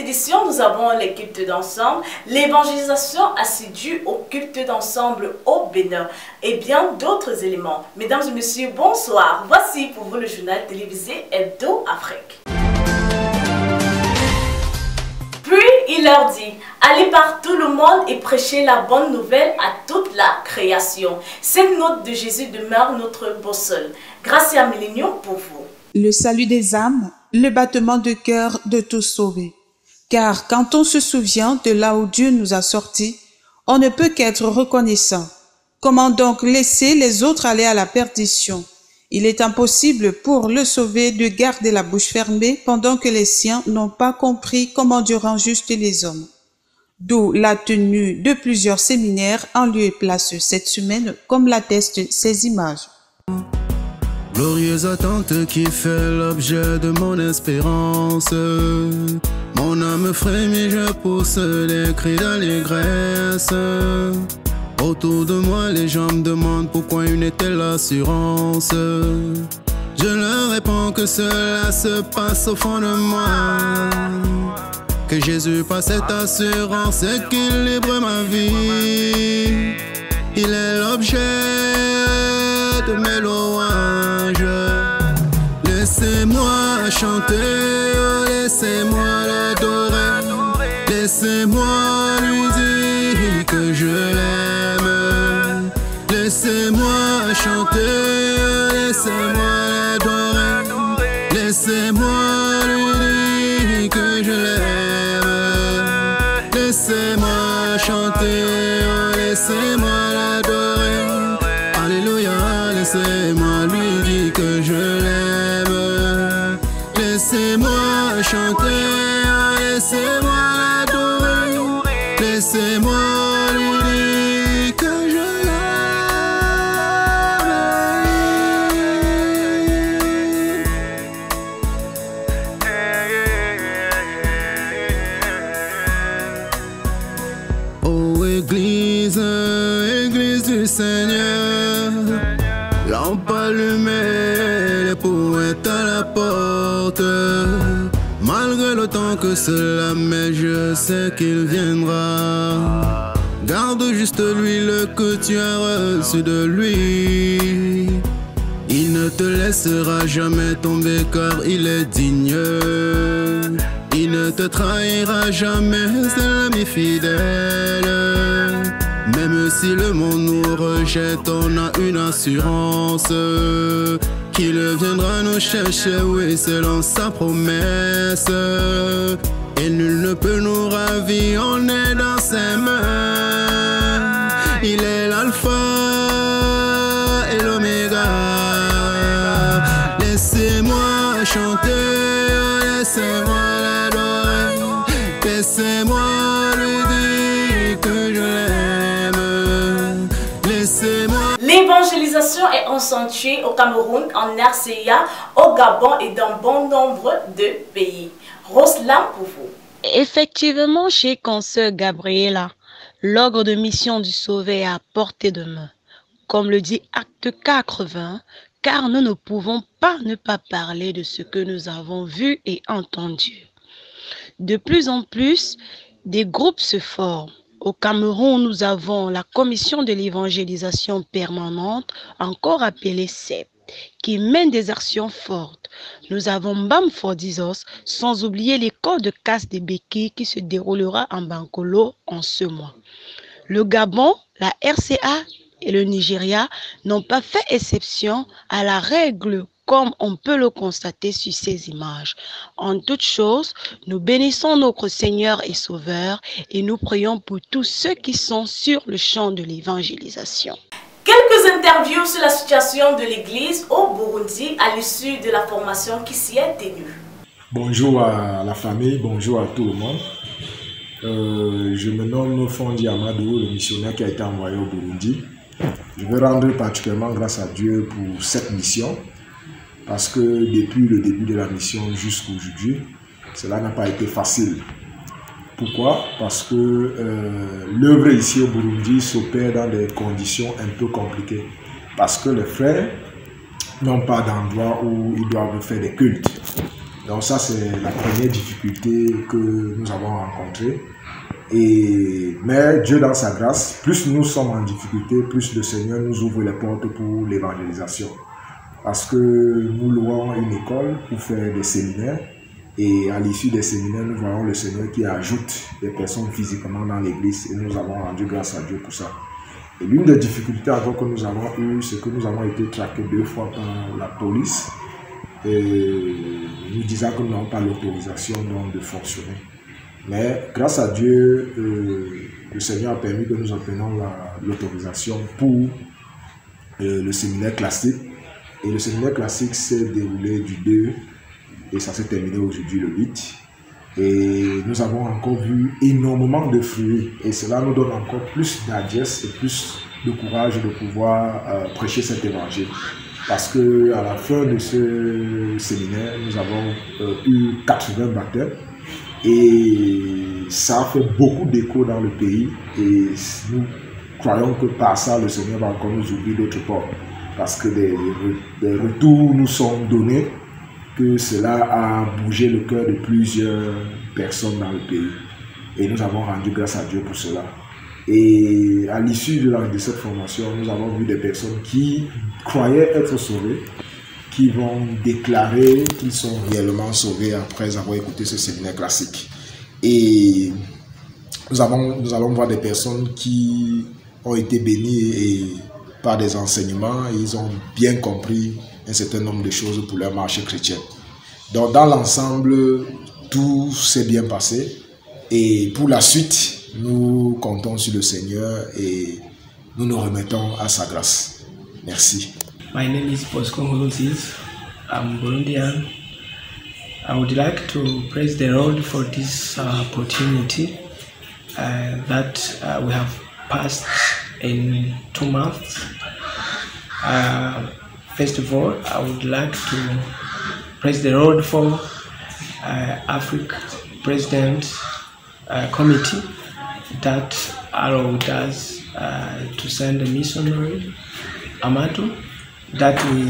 édition, nous avons les cultes d'ensemble, l'évangélisation assidue au culte d'ensemble au Bénin et bien d'autres éléments. Mesdames et messieurs, bonsoir. Voici pour vous le journal télévisé Hebdo Afrique. Puis il leur dit, allez par tout le monde et prêchez la bonne nouvelle à toute la création. Cette note de Jésus demeure notre boussole. Grâce à Millénium pour vous. Le salut des âmes, le battement de cœur de tous sauvés. Car quand on se souvient de là où Dieu nous a sortis, on ne peut qu'être reconnaissant. Comment donc laisser les autres aller à la perdition? Il est impossible pour le sauvé de garder la bouche fermée pendant que les siens n'ont pas compris comment Dieu rend juste les hommes. D'où la tenue de plusieurs séminaires en lieu et place cette semaine, comme l'attestent ces images. Glorieuse attente qui fait l'objet de mon espérance. Mon âme frémit, je pousse des cris d'allégresse. Autour de moi, les gens me demandent pourquoi une telle assurance. Je leur réponds que cela se passe au fond de moi. Que Jésus passe cette assurance et qu'il libre ma vie. Il est l'objet de mes louanges. Laissez-moi chanter, laissez-moi l'adorer. Laissez-moi lui dire que je l'aime. Laissez-moi chanter, laissez-moi l'adorer. Laissez-moi lui dire que je l'aime. Laissez-moi chanter, laissez-moi l'adorer. Alléluia, laissez-moi lui dire que je l'aime. Laissez-moi chanter, laissez-moi l'adorer. Laissez-moi lui dire que je l'aime. Oh Église, Église du Seigneur, lampe allumée, l'époux est à la porte. Malgré le temps que cela met, je sais qu'il viendra. Garde juste lui le que tu as reçu de lui. Il ne te laissera jamais tomber car il est digne. Il ne te trahira jamais, c'est l'ami fidèle. Même si le monde nous rejette, on a une assurance qu'il viendra nous chercher, oui, selon sa promesse. Et nul ne peut nous ravir, on est dans ses mains. Il est l'alpha et l'oméga. Laissez-moi chanter, laissez-moi l'adorer. Laissez-moi lui dire que je l'aime. Laissez-moi. L'évangélisation est accentuée au Cameroun, en RCA, au Gabon et dans bon nombre de pays. Roselyne pour vous. Effectivement, chez consoeur Gabriela, l'ordre de mission du Sauvé est à portée de main. Comme le dit Acte 80, car nous ne pouvons pas ne pas parler de ce que nous avons vu et entendu. De plus en plus, des groupes se forment. Au Cameroun, nous avons la commission de l'évangélisation permanente, encore appelée CEP, qui mène des actions fortes. Nous avons Mbam Fordizos, sans oublier l'école de casse des béquilles qui se déroulera en Bankolo en ce mois. Le Gabon, la RCA et le Nigeria n'ont pas fait exception à la règle comme on peut le constater sur ces images. En toute chose, nous bénissons notre Seigneur et Sauveur et nous prions pour tous ceux qui sont sur le champ de l'évangélisation. Quelques interviews sur la situation de l'Église au Burundi à l'issue de la formation qui s'y est tenue. Bonjour à la famille, bonjour à tout le monde. Je me nomme Fondi Amadou, le missionnaire qui a été envoyé au Burundi. Je veux rendre particulièrement grâce à Dieu pour cette mission. Parce que depuis le début de la mission jusqu'à aujourd'hui, cela n'a pas été facile. Pourquoi? Parce que l'œuvre ici au Burundi s'opère dans des conditions un peu compliquées. Parce que les frères n'ont pas d'endroit où ils doivent faire des cultes. Donc ça, c'est la première difficulté que nous avons rencontrée. Mais Dieu, dans sa grâce, plus nous sommes en difficulté, plus le Seigneur nous ouvre les portes pour l'évangélisation. Parce que nous louons une école pour faire des séminaires. Et à l'issue des séminaires, nous voyons le Seigneur qui ajoute des personnes physiquement dans l'église. Et nous avons rendu grâce à Dieu pour ça. Et l'une des difficultés encore que nous avons eues, c'est que nous avons été traqués 2 fois par la police. Et nous disant que nous n'avons pas l'autorisation de fonctionner. Mais grâce à Dieu, le Seigneur a permis que nous obtenions l'autorisation pour le séminaire classique. Et le séminaire classique s'est déroulé du 2 et ça s'est terminé aujourd'hui le 8. Et nous avons encore vu énormément de fruits. Et cela nous donne encore plus d'adresse et plus de courage de pouvoir prêcher cet évangile. Parce qu'à la fin de ce séminaire, nous avons eu 80 baptêmes. Et ça a fait beaucoup d'écho dans le pays. Et nous croyons que par ça, le Seigneur va encore nous ouvrir d'autres portes. Parce que des retours nous sont donnés, que cela a bougé le cœur de plusieurs personnes dans le pays. Et nous avons rendu grâce à Dieu pour cela. Et à l'issue de cette formation, nous avons vu des personnes qui croyaient être sauvées, qui vont déclarer qu'ils sont réellement sauvés après avoir écouté ce séminaire classique. Et nous allons voir des personnes qui ont été bénies et par des enseignements, et ils ont bien compris un certain nombre de choses pour leur marche chrétienne. Donc dans l'ensemble, tout s'est bien passé. Et pour la suite, nous comptons sur le Seigneur et nous nous remettons à sa grâce. Merci. My name is Bosco Moses. I'm Burundian. I would like to praise the Lord for this opportunity that we have passed in 2 months. First of all, I would like to praise the Lord for Africa President Committee that allowed us to send a missionary, Amado, that we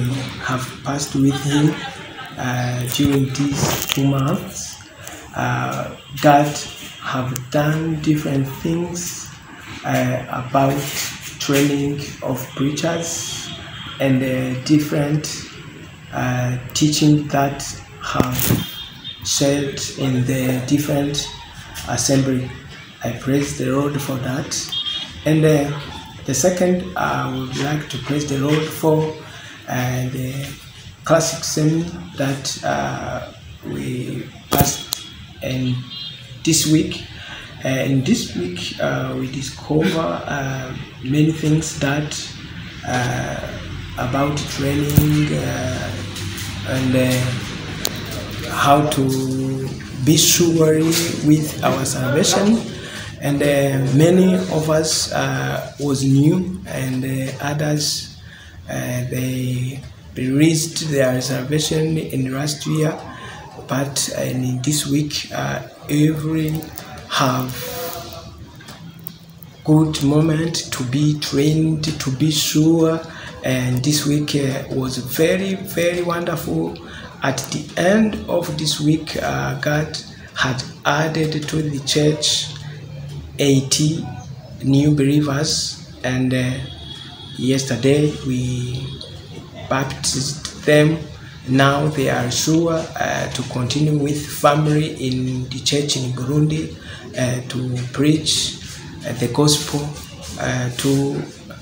have passed with him during these 2 months. God have done different things about training of preachers and different teaching that have shared in the different assembly. I praise the Lord for that. And the second, I would like to praise the Lord for the classic seminar that we passed in this week. In this week, we discover many things that about training and how to be sure with our salvation. And many of us was new, and others they released their salvation in last year. But in this week, every have good moment to be trained, to be sure. And this week was very, very wonderful. At the end of this week, God had added to the church 80 new believers, and yesterday we baptized them. Now they are sure to continue with family in the church in Burundi to preach the gospel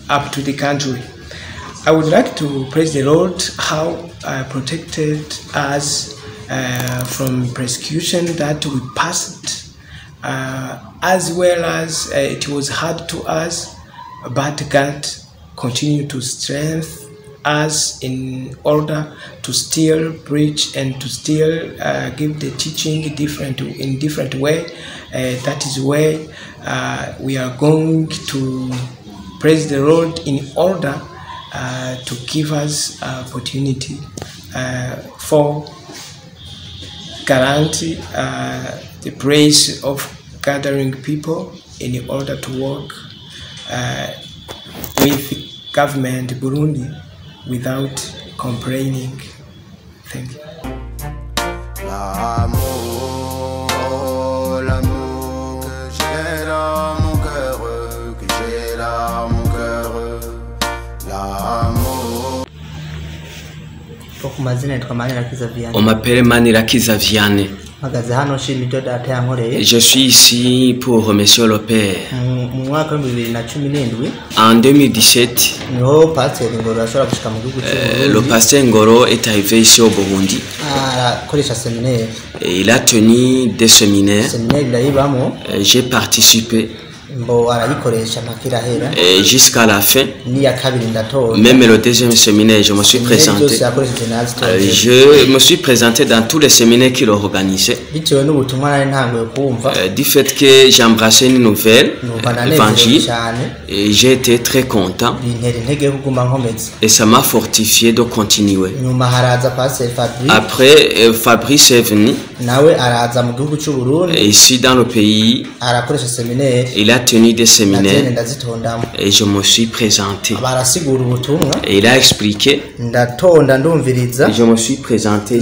up to the country. I would like to praise the Lord how protected us from persecution that we passed, as well as it was hard to us, but God continued to strengthen us in order to still preach and to still give the teaching in different way. That is why we are going to praise the Lord in order to give us opportunity for guarantee the praise of gathering people in order to work with government Burundi without complaining. Thank you. L'amour, l'amour que j'ai dans mon cœur, que j'ai dans mon cœur, l'amour. On m'appelle Manirakiza Vianney. Je suis ici pour remercier le Père. En 2017, le pasteur Ngoro est arrivé ici au Burundi. Et il a tenu des séminaires. J'ai participé. Et jusqu'à la fin, même le deuxième séminaire, je me suis présenté. Je me suis présenté dans tous les séminaires qu'il organisait. Du fait que j'ai embrassé une nouvelle évangile, et j'ai été très content. Et ça m'a fortifié de continuer. Après, Fabrice est venu. Et ici dans le pays, il a tenu des séminaires et je me suis présenté. Et il a expliqué. Je me suis présenté.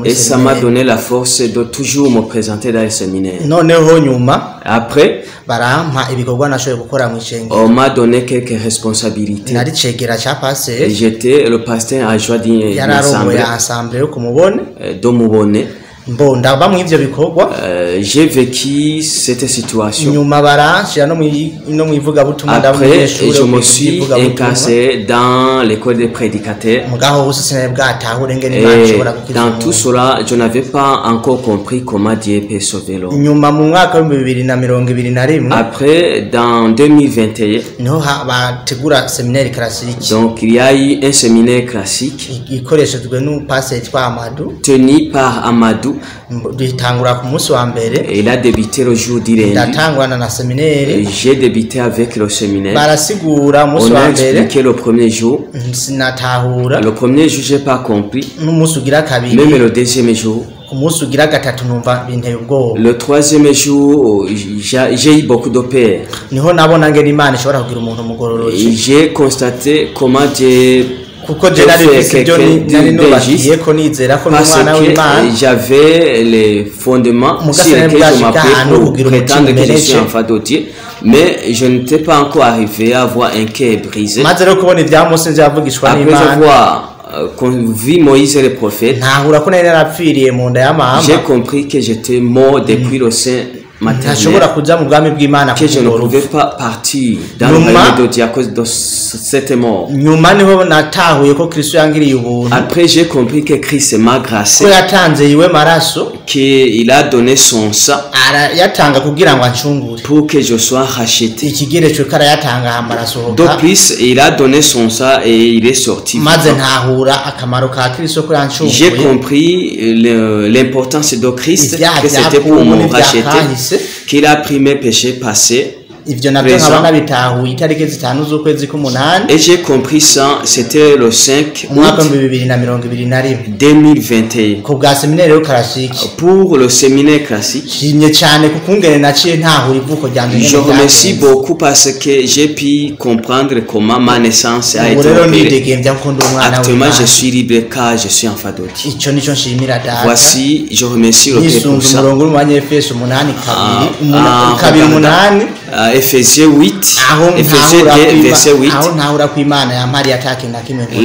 Et ça m'a donné la force de toujours me présenter dans les séminaires. Après, on m'a donné quelques responsabilités. J'étais le pasteur adjoint d'une assemblée de Mubone. J'ai vécu cette situation. Après, je me suis incassé dans l'école des prédicateurs. Et dans tout cela, je n'avais pas encore compris comment Dieu peut sauver l'homme. Après, dans 2021, donc il y a eu un séminaire classique tenu par Amadou. Et il a débuté le jour du lundi. J'ai débuté avec le séminaire. On a expliqué le premier jour. Le premier jour, je n'ai pas compris. Même le deuxième jour. Le troisième jour, j'ai eu beaucoup de peur. J'ai constaté comment Dieu fait d'injuste, parce que j'avais les fondements sur lesquels je m'appelais pour prétendre que je suis enfant de Dieu, mais je n'étais pas encore arrivé à avoir un cœur brisé. Après avoir vu Moïse et les prophètes, j'ai compris que j'étais mort depuis le sein maternel, que je ne pouvais pas partir dans le royaume de Dieu à cause de cette mort. Après, j'ai compris que Christ m'a gracé, qu'il a donné son sang pour que je sois racheté. De plus, il a donné son sang et il est sorti. J'ai compris l'importance de Christ, que c'était pour me racheter, qu'il a pris mes péchés passés. Et j'ai compris ça, c'était le 5 août 2021 pour le séminaire classique. Je remercie beaucoup parce que j'ai pu comprendre comment ma naissance a été opérée. Actuellement, je suis libre car je suis enfant de Dieu. Voici, je remercie le Père pour ça. Ephésiens 8, Ephésiens 2, verset 8.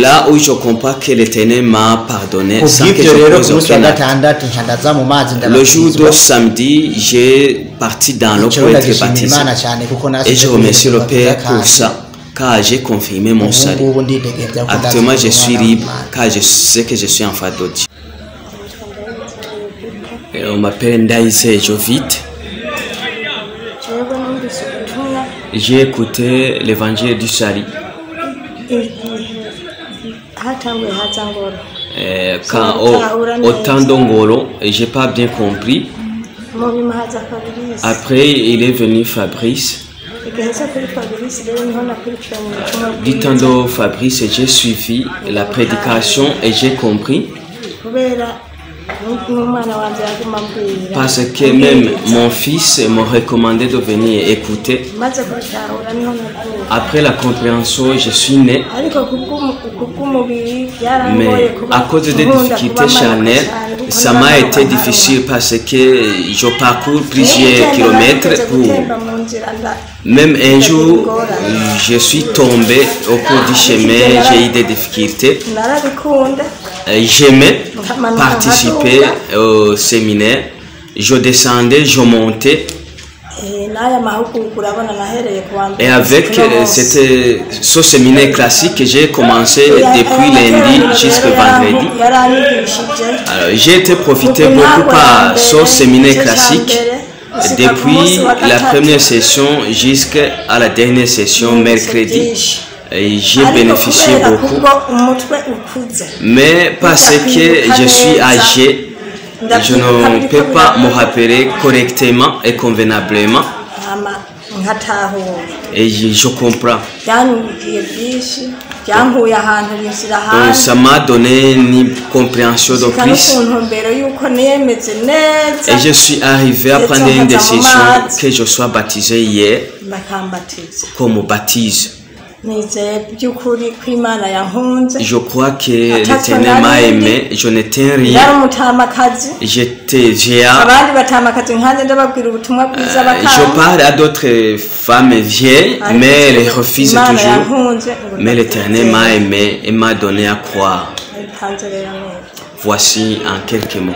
Là où je comprends que l'Éternel m'a pardonné sans que je pose aucun acte. Le jour de samedi, j'ai parti dans l'eau pour être baptisé. Et je remercie le Père pour ça, car j'ai confirmé mon salut. Actuellement, je suis libre, car je sais que je suis enfant de Dieu. Et on m'appelle Ndaïse Jovit. J'ai écouté l'évangile du salut. Quand au temps d'Ongolo, je n'ai pas bien compris. Après, il est venu Fabrice. Du temps de Fabrice, j'ai suivi la prédication et j'ai compris Parce que même mon fils m'a recommandé de venir écouter. Après la compréhension, je suis né. Mais à cause des difficultés charnelles, ça m'a été difficile parce que je parcours plusieurs kilomètres pour... Même un jour, je suis tombé au cours du chemin, j'ai eu des difficultés. J'aimais participer au séminaire. Je descendais, je montais. Et avec ce séminaire classique, j'ai commencé depuis lundi jusqu'à vendredi. J'ai été profité beaucoup par ce séminaire classique. Depuis la première session jusqu'à la dernière session mercredi, j'ai bénéficié beaucoup. Mais parce que je suis âgé, je ne peux pas me rappeler correctement et convenablement. Et je comprends. Donc ça m'a donné une compréhension de Christ. Et je suis arrivé à prendre une décision que je sois baptisé hier comme baptise. Je crois que l'Éternel m'a aimé, je n'étais rien. J'étais géant. Je parle à d'autres femmes vieilles, mais elles refusent toujours. Mais l'Éternel m'a aimé et m'a donné à croire. Voici en quelques mots.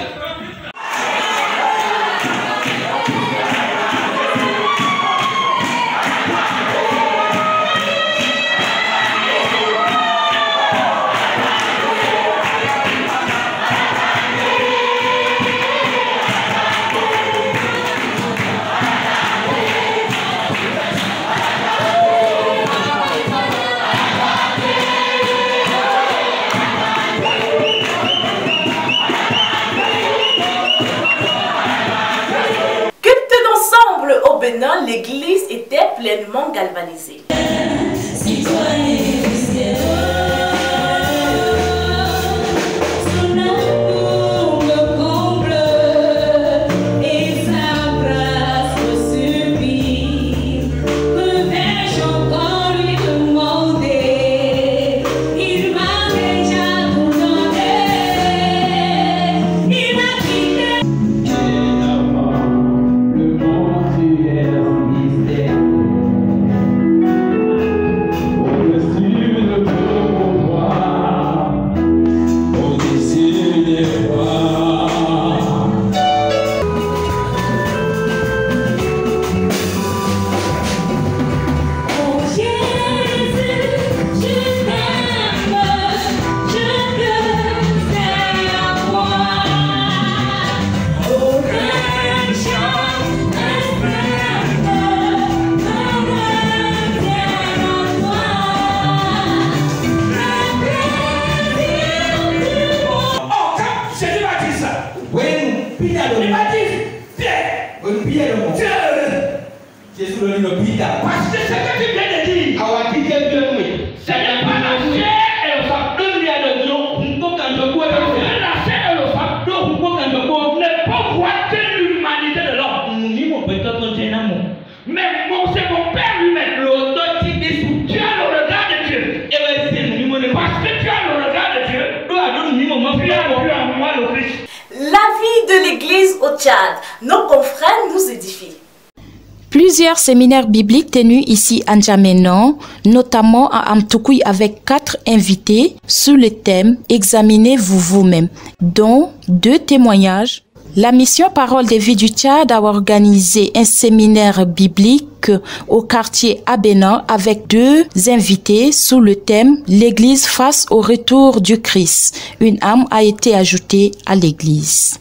L'église était pleinement galvanisée. Nos confrères nous édifient. Plusieurs séminaires bibliques tenus ici à N'Djamena, notamment à Amtoukoui avec 4 invités sous le thème « Examinez-vous vous-même », dont 2 témoignages. La mission Parole de vie du Tchad a organisé un séminaire biblique au quartier Abena avec 2 invités sous le thème « L'Église face au retour du Christ ». Une âme a été ajoutée à l'Église.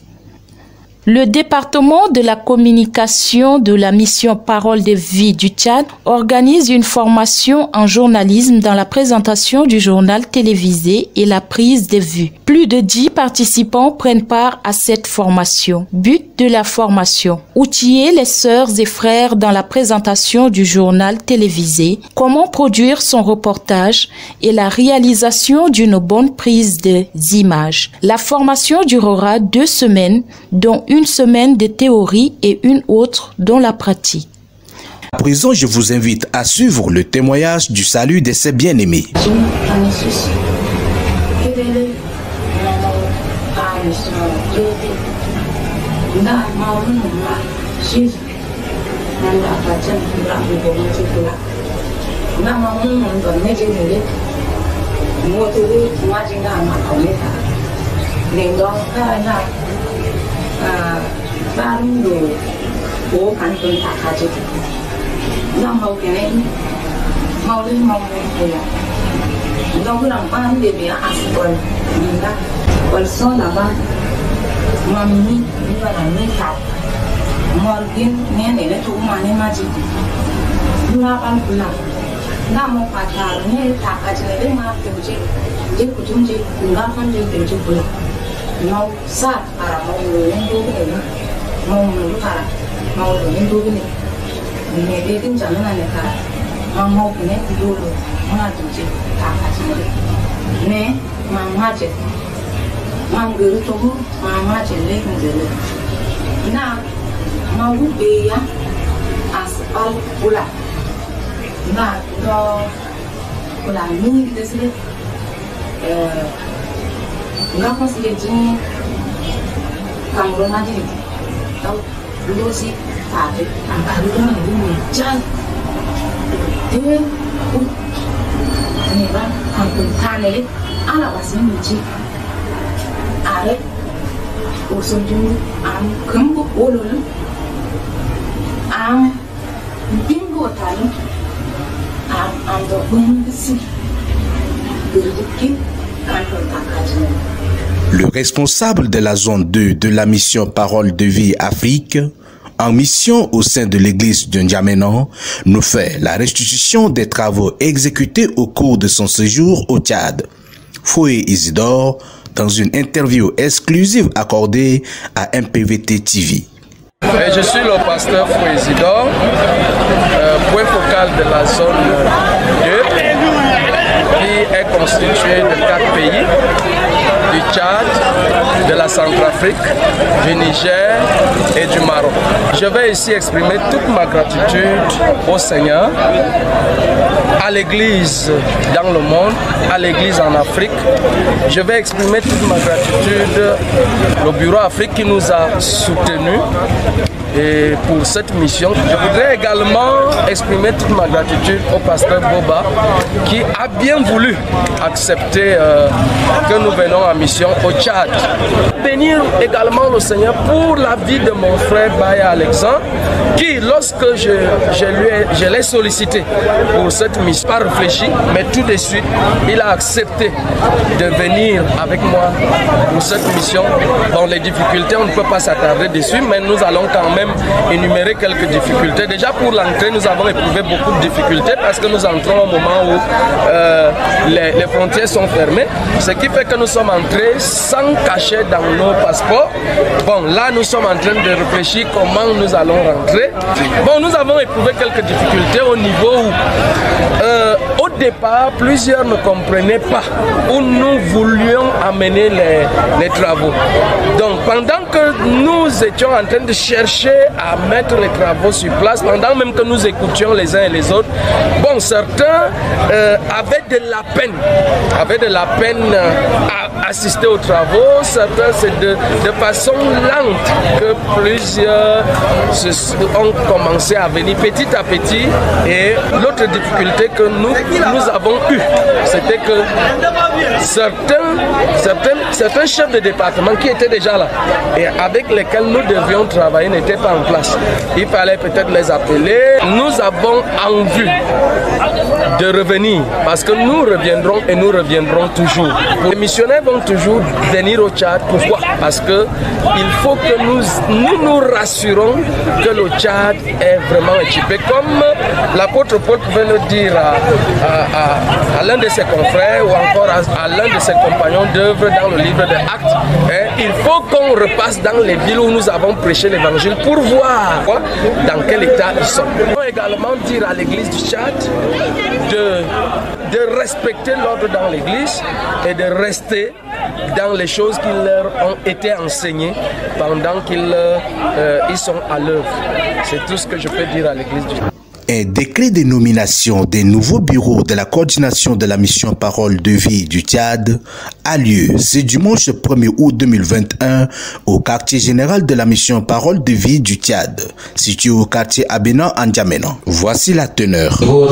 Le département de la communication de la mission Parole de Vie du Tchad organise une formation en journalisme dans la présentation du journal télévisé et la prise de vue. Plus de 10 participants prennent part à cette formation. But de la formation: outiller les sœurs et frères dans la présentation du journal télévisé, comment produire son reportage et la réalisation d'une bonne prise des images. La formation durera 2 semaines, dont une semaine de théorie et une autre dans la pratique. À présent, je vous invite à suivre le témoignage du salut de ses bien-aimés. Le responsable de la zone 2 de la mission Parole de Vie Afrique, en mission au sein de l'église de N'Djamena, nous fait la restitution des travaux exécutés au cours de son séjour au Tchad. Foué Isidore, dans une interview exclusive accordée à MPVT TV. Je suis le pasteur Foué Isidore, point focal de la zone 2, qui est constituée de 4 pays, du Tchad, de la Centrafrique, du Niger et du Maroc. Je vais ici exprimer toute ma gratitude au Seigneur, à l'Église dans le monde, à l'Église en Afrique. Je vais exprimer toute ma gratitude au Bureau Afrique qui nous a soutenus et pour cette mission. Je voudrais également exprimer toute ma gratitude au pasteur Boba qui a bien voulu accepter que nous venons en mission au Tchad. Bénir également le Seigneur pour la vie de mon frère Baya Alexandre qui, lorsque je l'ai sollicité pour cette mission, pas réfléchi, mais tout de suite, il a accepté de venir avec moi pour cette mission. Dans les difficultés, on ne peut pas s'attarder dessus, mais nous allons quand même énumérer quelques difficultés. Déjà pour l'entrée, nous avons éprouvé beaucoup de difficultés parce que nous entrons au moment où les frontières sont fermées, ce qui fait que nous sommes entrés sans cachet dans nos passeports. Bon, là nous sommes en train de réfléchir comment nous allons rentrer. Bon, nous avons éprouvé quelques difficultés au niveau où au départ, plusieurs ne comprenaient pas où nous voulions amener les travaux. Donc pendant que nous étions en train de chercher à mettre les travaux sur place, pendant même que nous écoutions les uns et les autres, bon, certains avaient de la peine à assister aux travaux, certains c'est de façon lente que plusieurs ont commencé à venir petit à petit. Et l'autre difficulté que nous avons eue, c'était que certains chefs de département qui étaient déjà là et avec lesquels nous devions travailler n'étaient pas en place. Il fallait peut-être les appeler. Nous avons envie de revenir parce que nous reviendrons et nous reviendrons toujours. Les missionnaires vont toujours venir au Tchad. Pourquoi? Parce que il faut que nous rassurons que le Tchad est vraiment équipé. Comme l'apôtre Paul pouvait le dire à l'un de ses confrères ou encore à l'un de ses compagnons d'œuvre dans le livre des Actes, il faut qu'on repasse dans les villes où nous avons prêché l'évangile pour voir dans quel état ils sont. Il faut également dire à l'église du Tchad de respecter l'ordre dans l'église et de rester dans les choses qui leur ont été enseignées pendant qu'ils sont à l'œuvre. C'est tout ce que je peux dire à l'église du Tchad. Un décret de nomination des nouveaux bureaux de la coordination de la mission Parole de vie du Tchad a lieu ce dimanche 1er août 2021 au quartier général de la mission Parole de vie du Tchad, situé au quartier Abena en N'Djamena. Voici la teneur. Au niveau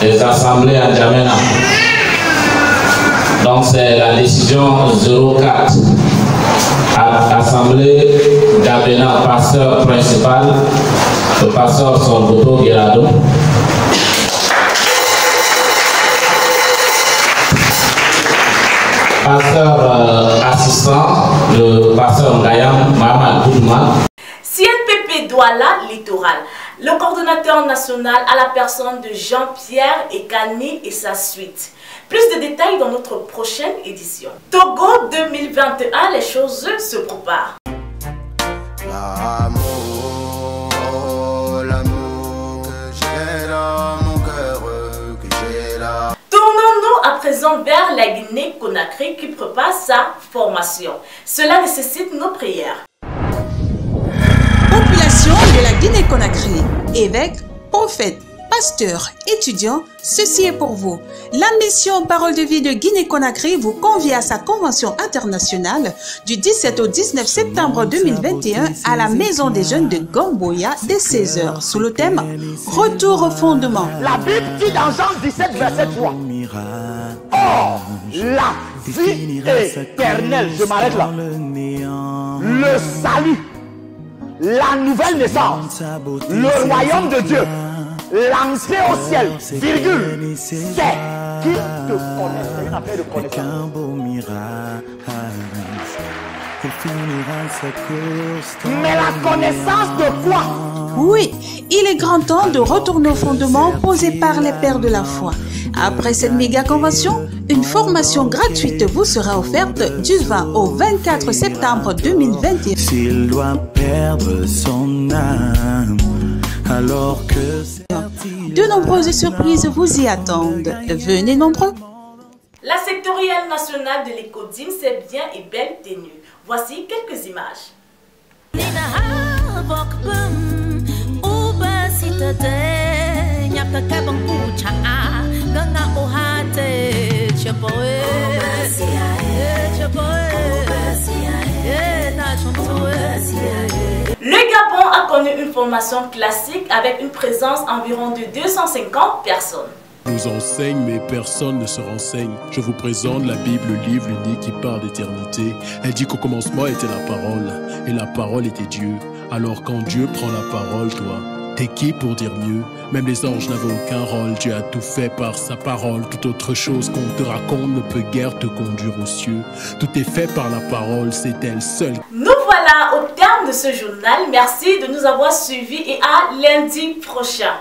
des assemblées en N'Djamena, donc c'est la décision 04. Assemblée d'Abena, pasteur principal, le pasteur Songoto Guerrado. Pasteur assistant, le pasteur Ngayam Mahamad Goudman. CNPP Douala Littoral, le coordonnateur national à la personne de Jean-Pierre Ekani et sa suite. Plus de détails dans notre prochaine édition. Togo 2021, les choses se préparent. Tournons-nous à présent vers la Guinée-Conakry qui prépare sa formation. Cela nécessite nos prières. Population de la Guinée-Conakry, évêques, prophètes, pasteurs, étudiants, ceci est pour vous. La mission Parole de vie de Guinée-Conakry vous convie à sa convention internationale du 17 au 19 septembre 2021 à la Maison des Jeunes de Gamboya dès 16h sous le thème Retour au fondement. La Bible dit dans Jean 17 verset 3. Or, la vie éternelle, je m'arrête là. Le salut, la nouvelle naissance, le royaume de Dieu, l'entrée au ciel, virgule, c'est qui te connaît, une affaire de connaissance. Mais la connaissance de quoi? Oui, il est grand temps de retourner au fondement posé par les pères de la foi. Après cette méga convention, une formation gratuite vous sera offerte du 20 au 24 septembre 2021. S'il doit perdre son âme, alors que de nombreuses surprises vous y attendent. Venez nombreux. La sectorielle nationale de l'Écodim s'est bien et belle tenue. Voici quelques images. Le Gabon a connu une formation classique avec une présence environ de 250 personnes. Nous enseigne, mais personne ne se renseigne. Je vous présente la Bible, le livre unique qui parle d'éternité. Elle dit qu'au commencement était la parole, et la parole était Dieu. Alors quand Dieu prend la parole, toi, t'es qui pour dire mieux? Même les anges n'avaient aucun rôle. Dieu a tout fait par sa parole. Toute autre chose qu'on te raconte ne peut guère te conduire aux cieux. Tout est fait par la parole, c'est elle seule. Nous voilà au terme de ce journal. Merci de nous avoir suivis et à lundi prochain.